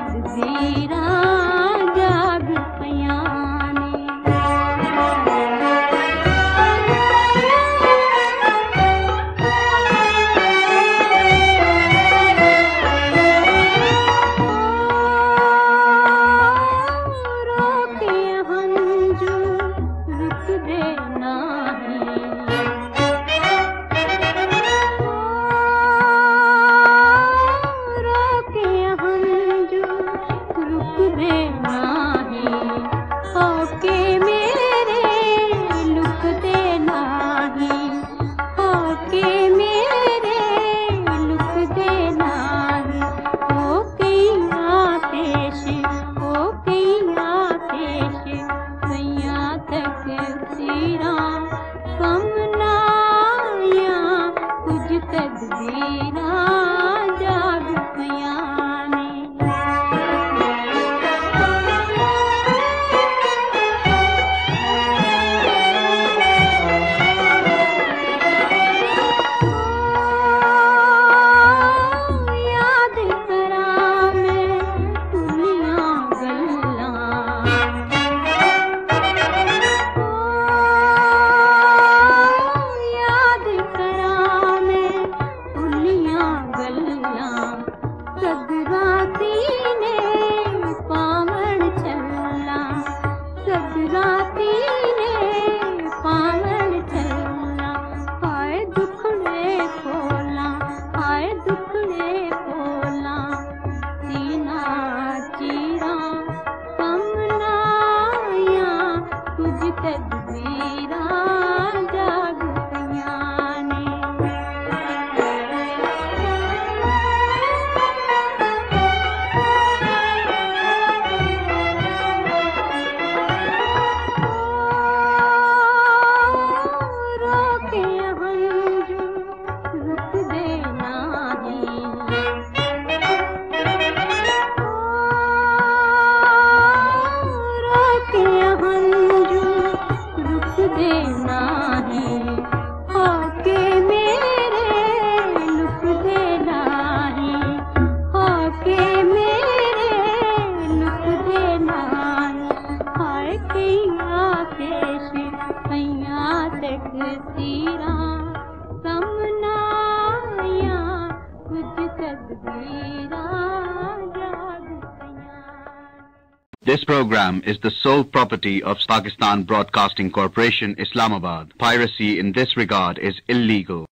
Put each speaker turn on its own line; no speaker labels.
तकदीरां जाग पईयां ने। रोके हंजू रुकदे नाही, रोके हंजू रुकदे नाही, होके मेरे लुकदे नाही, होके मेरे लुकदे नाही। होके आतिश, होके आतिश पईयां तकदीरां कम ना आइयां, कुछ तकदीरां जाग पईयां ने। याद करां मैं भुलियां गल्लां, याद करां मैं भुलियां गल्लां। सगराती ने पावण चल्लां, सगराती ने पावण चल्लां। हाय दुखड़े खोलां, हाय दुखड़े खोलां सीना चीरां कम ना आइयां, कुछ तकदीरां जाग पईयां ने। रोके हंजू रुकदे नाही, रोके हंजू रुकदे नाही, होके मेरे लुकदे नाही, होके मेरे लुकदे नाही। हाय पईयां पेश पईयां तकदीरां कम ना आइयां, कुछ तकदीरां जाग पईयां।
This program is the sole property of Pakistan Broadcasting Corporation, Islamabad. Piracy in this regard is illegal.